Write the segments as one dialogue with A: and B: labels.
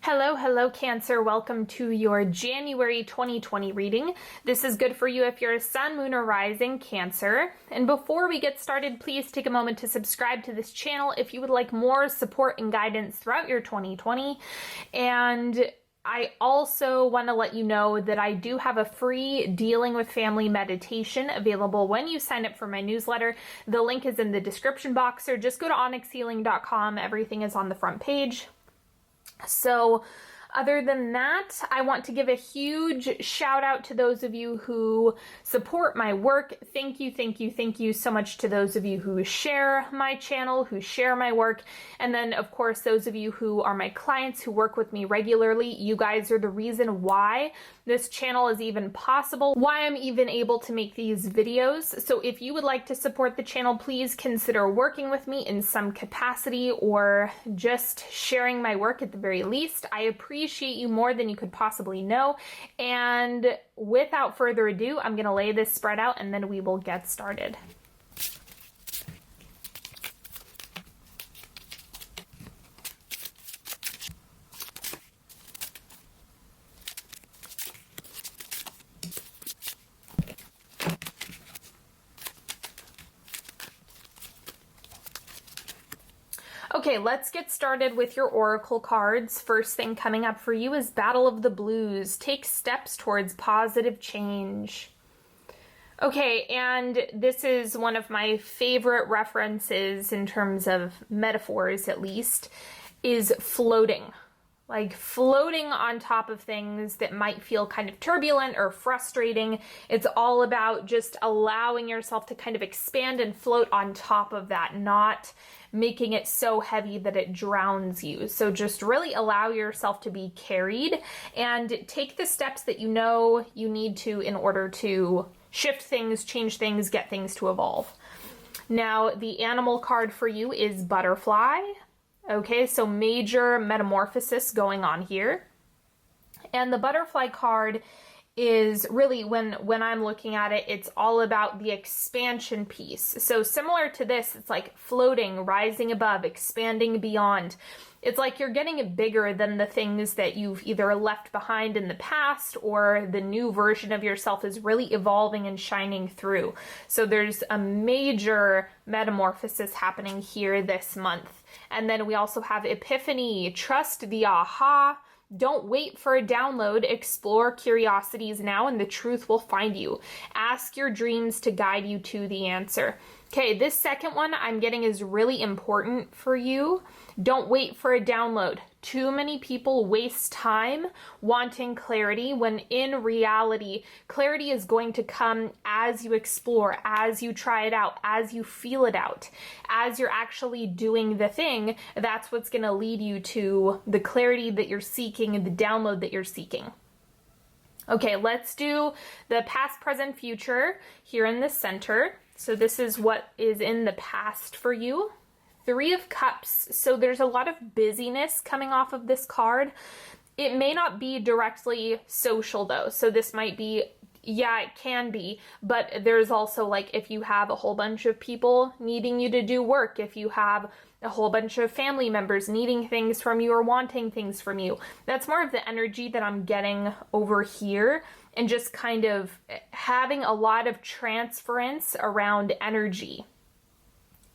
A: Hello, Cancer. Welcome to your January 2020 reading. This is good for you if you're a sun, moon, or rising Cancer. And before we get started, please take a moment to subscribe to this channel if you would like more support and guidance throughout your 2020. And I also want to let you know that I do have a free Dealing with Family meditation available when you sign up for my newsletter. The link is in the description box, or just go to onyxhealing.com. Everything is on the front page. So other than that, I want to give a huge shout out to those of you who support my work. Thank you so much to those of you who share my channel, who share my work. And then of course, those of you who are my clients who work with me regularly. You guys are the reason why this channel is even possible, why I'm even able to make these videos. So if you would like to support the channel, please consider working with me in some capacity or just sharing my work at the very least. I appreciate you more than you could possibly know. And without further ado, I'm going to lay this spread out and then we will get started. Okay, let's get started with your oracle cards. First thing coming up for you is Battle of the Blues. Take steps towards positive change. Okay, and this is one of my favorite references in terms of metaphors, at least, is floating. Like floating on top of things that might feel kind of turbulent or frustrating. It's all about just allowing yourself to kind of expand and float on top of that, not making it so heavy that it drowns you. So just really allow yourself to be carried and take the steps that you know you need to in order to shift things, change things, get things to evolve. Now, the animal card for you is Butterfly. Okay, so major metamorphosis going on here. And the butterfly card is really, when I'm looking at it, it's all about the expansion piece. So similar to this, it's like floating, rising above, expanding beyond. It's like you're getting bigger than the things that you've either left behind in the past, or the new version of yourself is really evolving and shining through. So there's a major metamorphosis happening here this month. And then we also have Epiphany, trust the aha. Don't wait for a download. Explore curiosities now and the truth will find you. Ask your dreams to guide you to the answer. Okay, this second one I'm getting is really important for you. Don't wait for a download. Too many people waste time wanting clarity when in reality, clarity is going to come as you explore, as you try it out, as you feel it out, as you're actually doing the thing. That's what's going to lead you to the clarity that you're seeking and the download that you're seeking. Okay, let's do the past, present, future here in the center. So this is what is in the past for you. Three of Cups. So there's a lot of busyness coming off of this card. It may not be directly social though. So this might be, yeah, it can be, but there's also like if you have a whole bunch of people needing you to do work, if you have a whole bunch of family members needing things from you or wanting things from you. That's more of the energy that I'm getting over here, and just kind of having a lot of transference around energy.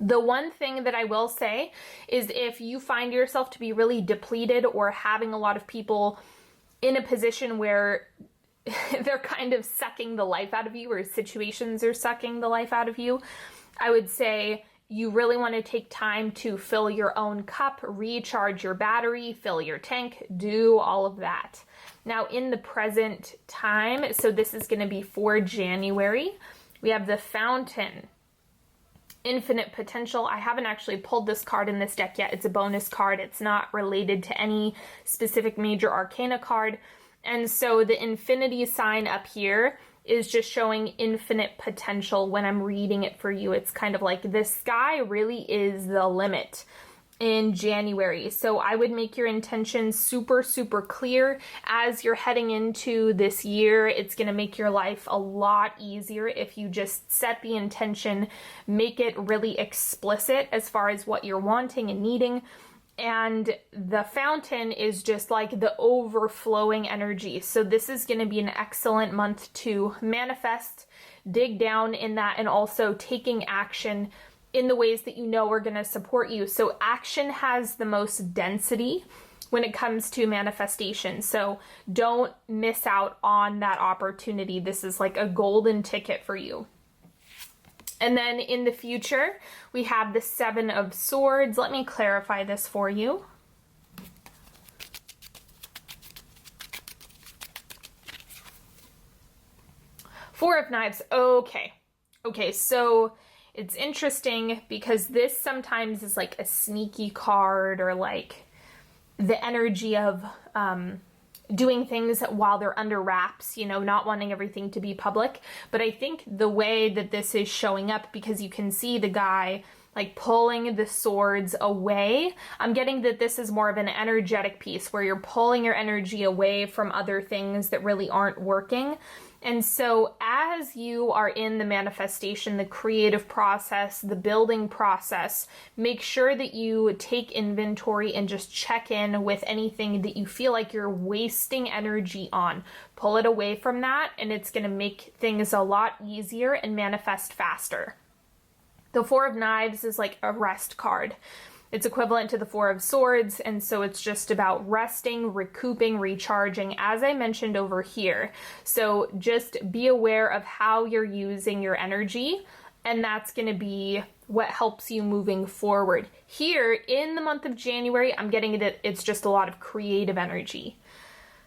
A: The one thing that I will say is if you find yourself to be really depleted or having a lot of people in a position where they're kind of sucking the life out of you, or situations are sucking the life out of you, I would say you really want to take time to fill your own cup, recharge your battery, fill your tank, do all of that. Now in the present time, so this is going to be for January, we have the Fountain. Infinite potential. I haven't actually pulled this card in this deck yet. It's a bonus card. It's not related to any specific major arcana card. And so the infinity sign up here is just showing infinite potential when I'm reading it for you. It's kind of like the sky really is the limit in January. So I would make your intention super clear as you're heading into this year. It's going to make your life a lot easier if you just set the intention, make it really explicit as far as what you're wanting and needing, And the fountain is just like the overflowing energy. So this is going to be an excellent month to manifest, dig down in that, and also taking action in the ways that you know are going to support you. So action has the most density when it comes to manifestation. So don't miss out on that opportunity. This is like a golden ticket for you. And then in the future, we have the Seven of Swords. Let me clarify this for you. Four of Knives. Okay. Okay, so it's interesting because this sometimes is like a sneaky card, or like the energy of doing things while they're under wraps, you know, not wanting everything to be public. But I think the way that this is showing up, because you can see the guy like pulling the swords away, I'm getting that this is more of an energetic piece where you're pulling your energy away from other things that really aren't working. And so as you are in the manifestation, the creative process, the building process, make sure that you take inventory and just check in with anything that you feel like you're wasting energy on. Pull it away from that, and it's going to make things a lot easier and manifest faster. The Four of Knives is like a rest card. It's equivalent to the Four of Swords, and so it's just about resting, recouping, recharging, as I mentioned over here. So just be aware of how you're using your energy, and that's going to be what helps you moving forward. Here in the month of January, I'm getting that it's just a lot of creative energy.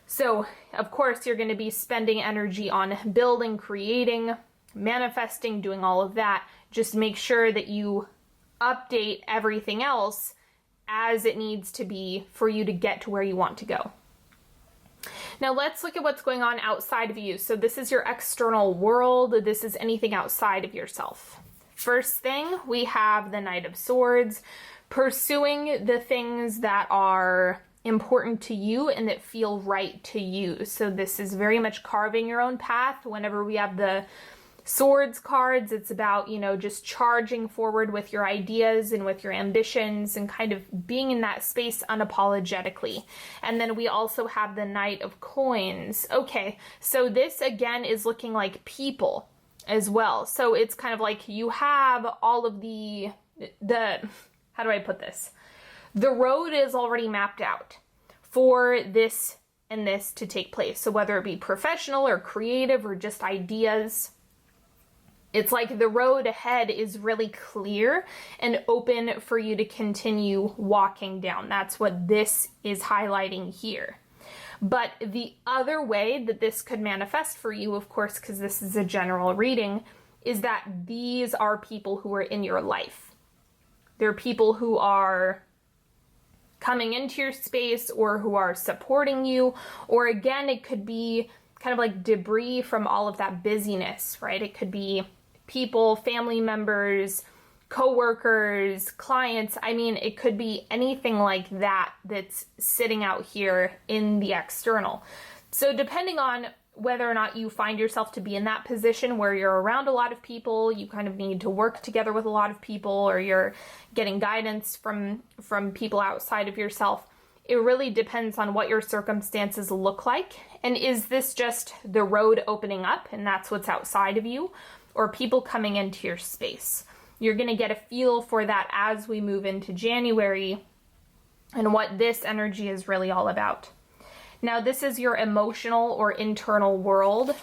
A: So, of course, you're going to be spending energy on building, creating, manifesting, doing all of that. Just make sure that you update everything else as it needs to be for you to get to where you want to go. Now let's look at what's going on outside of you. So this is your external world. This is anything outside of yourself. First thing, we have the Knight of Swords, pursuing the things that are important to you and that feel right to you. So this is very much carving your own path. Whenever we have the Swords cards, it's about, you know, just charging forward with your ideas and with your ambitions and kind of being in that space unapologetically. And then we also have the Knight of Coins. Okay, so this again is looking like people as well. So it's kind of like you have all of the how do I put this? The road is already mapped out for this and this to take place. So whether it be professional or creative or just ideas, it's like the road ahead is really clear and open for you to continue walking down. That's what this is highlighting here. But the other way that this could manifest for you, of course, because this is a general reading, is that these are people who are in your life. They're people who are coming into your space or who are supporting you. Or again, it could be kind of like debris from all of that busyness, right? It could be people, family members, co-workers, clients. I mean, it could be anything like that that's sitting out here in the external. So depending on whether or not you find yourself to be in that position where you're around a lot of people, you kind of need to work together with a lot of people, or you're getting guidance from people outside of yourself, it really depends on what your circumstances look like. And is this just the road opening up and that's what's outside of you, or people coming into your space? You're going to get a feel for that as we move into January and what this energy is really all about. Now, this is your emotional or internal world.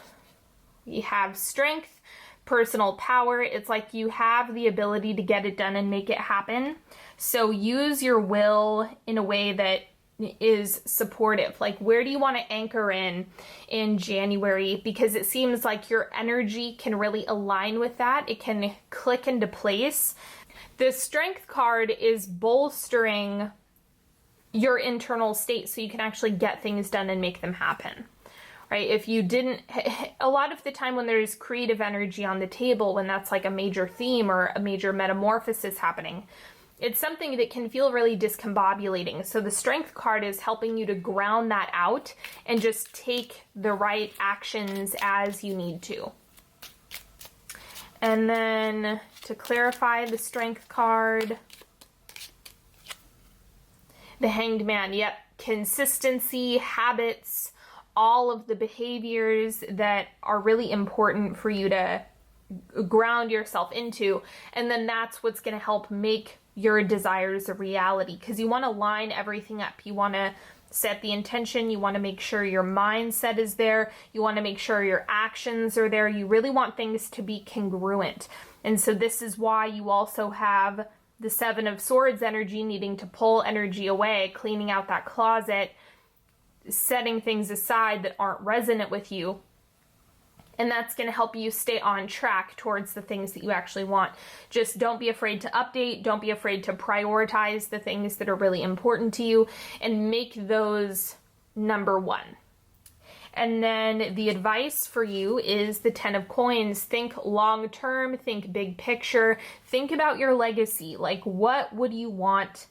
A: We have strength, personal power. It's like you have the ability to get it done and make it happen. So use your will in a way that is supportive. Like, where do you want to anchor in January? Because it seems like your energy can really align with that. It can click into place. The Strength card is bolstering your internal state so you can actually get things done and make them happen, right? If you didn't, a lot of the time when there's creative energy on the table, when that's like a major theme or a major metamorphosis happening, it's something that can feel really discombobulating. So the Strength card is helping you to ground that out and just take the right actions as you need to. And then to clarify the Strength card, The Hanged Man, yep. Consistency, habits, all of the behaviors that are really important for you to ground yourself into. And then that's what's going to help make your desires a reality, because you want to line everything up. You want to set the intention. You want to make sure your mindset is there. You want to make sure your actions are there. You really want things to be congruent. And so this is why you also have the Seven of Swords energy, needing to pull energy away, cleaning out that closet, setting things aside that aren't resonant with you. And that's going to help you stay on track towards the things that you actually want. Just don't be afraid to update. Don't be afraid to prioritize the things that are really important to you and make those number one. And then the advice for you is the 10 of Coins. Think long term, think big picture, think about your legacy. Like, what would you want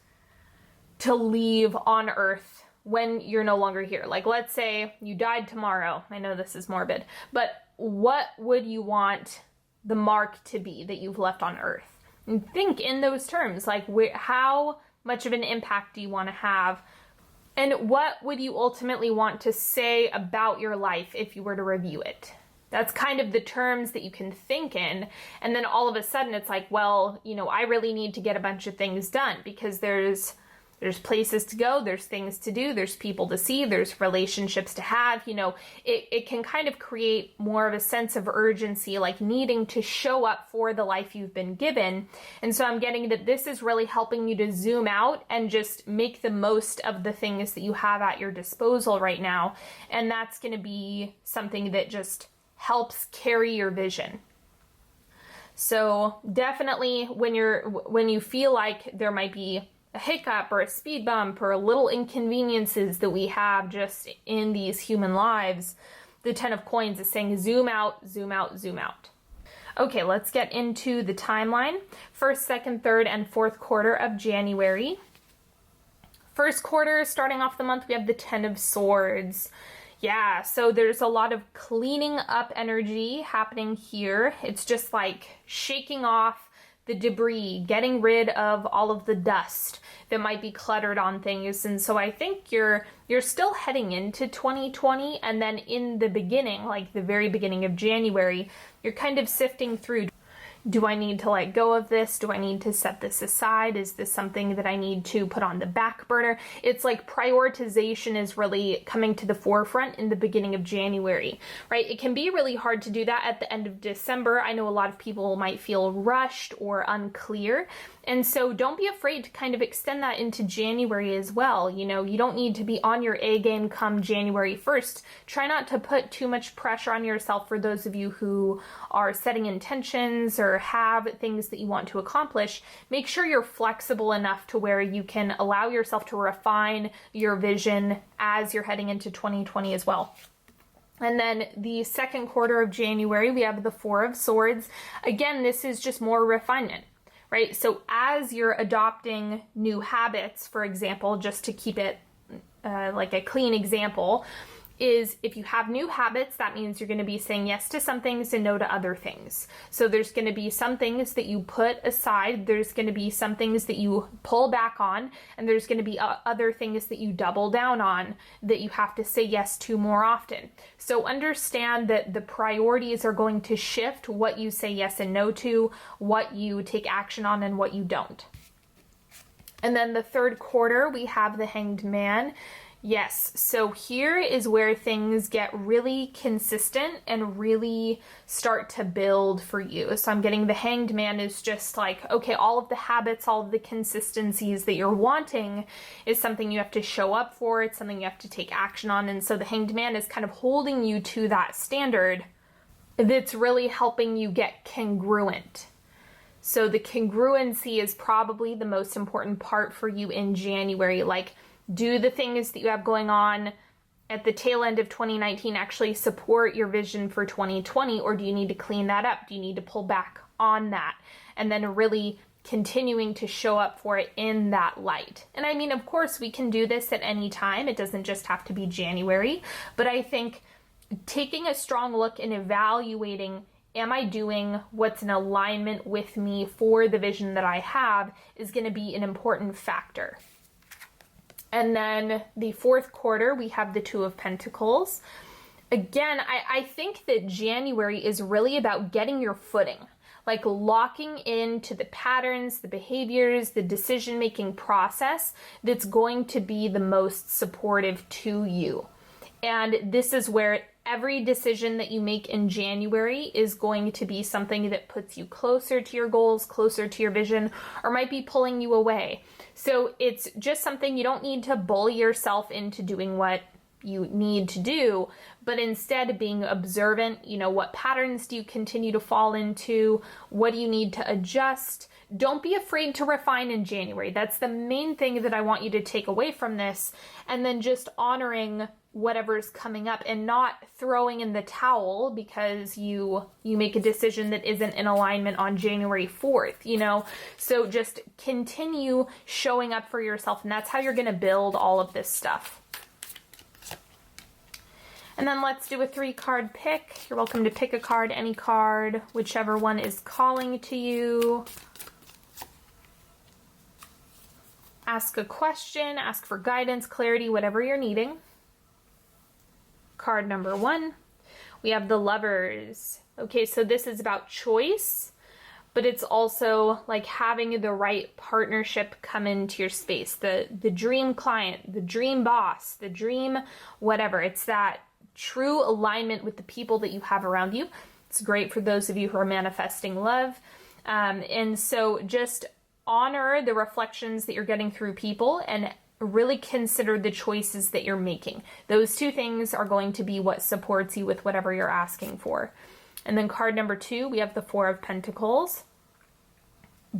A: to leave on Earth when you're no longer here? Like, let's say you died tomorrow. I know this is morbid, but what would you want the mark to be that you've left on Earth? And think in those terms, like how much of an impact do you want to have? And what would you ultimately want to say about your life if you were to review it? That's kind of the terms that you can think in. And then all of a sudden it's like, well, you know, I really need to get a bunch of things done, because there's places to go, there's things to do, there's people to see, there's relationships to have. You know, it can kind of create more of a sense of urgency, like needing to show up for the life you've been given. And so I'm getting that this is really helping you to zoom out and just make the most of the things that you have at your disposal right now. And that's going to be something that just helps carry your vision. So definitely when you feel like there might be a hiccup or a speed bump or little inconveniences that we have just in these human lives, the 10 of Coins is saying zoom out, zoom out, zoom out. Okay, let's get into the timeline. First, second, third, and fourth quarter of January. First quarter, starting off the month, we have the 10 of Swords. Yeah, so there's a lot of cleaning up energy happening here. It's just like shaking off the debris, getting rid of all of the dust that might be cluttered on things. And so I think you're still heading into 2020, and then in the beginning, like the very beginning of January, you're kind of sifting through. Do I need to let go of this? Do I need to set this aside? Is this something that I need to put on the back burner? It's like prioritization is really coming to the forefront in the beginning of January, right? It can be really hard to do that at the end of December. I know a lot of people might feel rushed or unclear. And so don't be afraid to kind of extend that into January as well. You know, you don't need to be on your A game come January 1st. Try not to put too much pressure on yourself for those of you who are setting intentions or have things that you want to accomplish. Make sure you're flexible enough to where you can allow yourself to refine your vision as you're heading into 2020 as well. And then the second quarter of January, we have the 4 of Swords. Again, this is just more refinement, right? So as you're adopting new habits, for example, just to keep it like a clean example, is if you have new habits, that means you're going to be saying yes to some things and no to other things. So there's going to be some things that you put aside, there's going to be some things that you pull back on, and there's going to be other things that you double down on that you have to say yes to more often. So understand that the priorities are going to shift what you say yes and no to, what you take action on, and what you don't. And then the third quarter, we have the Hanged Man. Yes, so here is where things get really consistent and really start to build for you. So I'm getting the Hanged Man is just like, okay, all of the habits, all of the consistencies that you're wanting is something you have to show up for. It's something you have to take action on. And so the Hanged Man is kind of holding you to that standard that's really helping you get congruent. So the congruency is probably the most important part for you in January. Like, do the things that you have going on at the tail end of 2019 actually support your vision for 2020, or do you need to clean that up? Do you need to pull back on that? And then really continuing to show up for it in that light. And I mean, of course, we can do this at any time. It doesn't just have to be January. But I think taking a strong look and evaluating, am I doing what's in alignment with me for the vision that I have, is going to be an important factor. And then the fourth quarter, we have the Two of Pentacles. Again, I think that January is really about getting your footing, like locking into the patterns, the behaviors, the decision-making process that's going to be the most supportive to you. And this is where every decision that you make in January is going to be something that puts you closer to your goals, closer to your vision, or might be pulling you away. So it's just something you don't need to bully yourself into doing what you need to do, but instead being observant, what patterns do you continue to fall into? What do you need to adjust? Don't be afraid to refine in January. That's the main thing that I want you to take away from this. And then just honoring whatever's coming up and not throwing in the towel because you make a decision that isn't in alignment on January 4th, So just continue showing up for yourself, and that's how you're going to build all of this stuff. And then let's do a 3-card pick. You're welcome to pick a card, any card, whichever one is calling to you. Ask a question, ask for guidance, clarity, whatever you're needing. Card number 1, we have the Lovers. Okay, so this is about choice, but it's also like having the right partnership come into your space. The dream client, the dream boss, the dream whatever. It's that true alignment with the people that you have around you. It's great for those of you who are manifesting love. And so just honor the reflections that you're getting through people and really consider the choices that you're making. Those two things are going to be what supports you with whatever you're asking for. And then card number 2, we have the Four of Pentacles.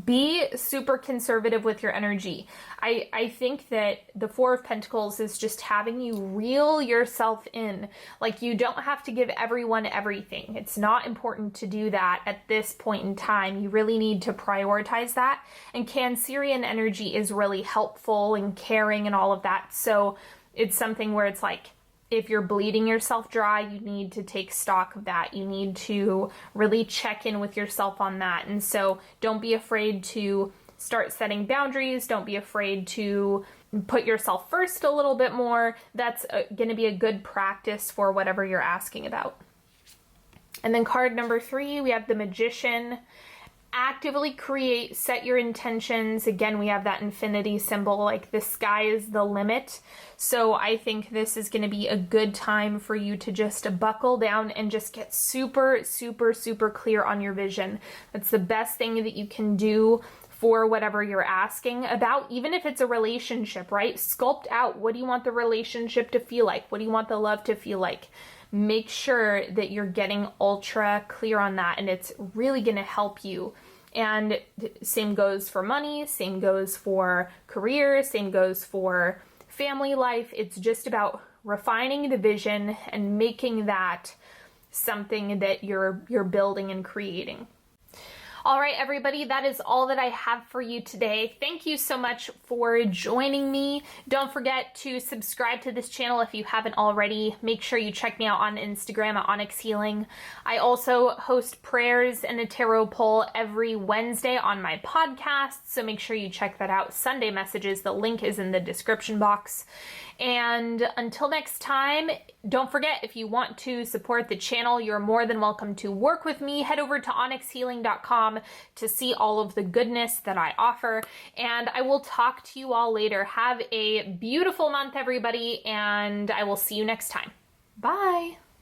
A: Be super conservative with your energy. I think that the Four of Pentacles is just having you reel yourself in. Like, you don't have to give everyone everything. It's not important to do that at this point in time. You really need to prioritize that. And Cancerian energy is really helpful and caring and all of that. So it's something where it's like, if you're bleeding yourself dry, you need to take stock of that. You need to really check in with yourself on that. And so don't be afraid to start setting boundaries. Don't be afraid to put yourself first a little bit more. That's going to be a good practice for whatever you're asking about. And then card number 3, we have the Magician. Actively create, set your intentions. Again, we have that infinity symbol, like the sky is the limit. So I think this is going to be a good time for you to just buckle down and just get super, super, super clear on your vision. That's the best thing that you can do for whatever you're asking about, even if it's a relationship, right? Sculpt out, what do you want the relationship to feel like? What do you want the love to feel like? Make sure that you're getting ultra clear on that, and it's really going to help you. And same goes for money, same goes for career, same goes for family life. It's just about refining the vision and making that something that you're building and creating. All right, everybody, that is all that I have for you today. Thank you so much for joining me. Don't forget to subscribe to this channel if you haven't already. Make sure you check me out on Instagram at Onyx Healing. I also host prayers and a tarot poll every Wednesday on my podcast, so make sure you check that out. Sunday messages, the link is in the description box. And until next time, don't forget, if you want to support the channel, you're more than welcome to work with me. Head over to onyxhealing.com to see all of the goodness that I offer. And I will talk to you all later. Have a beautiful month, everybody, and I will see you next time. Bye.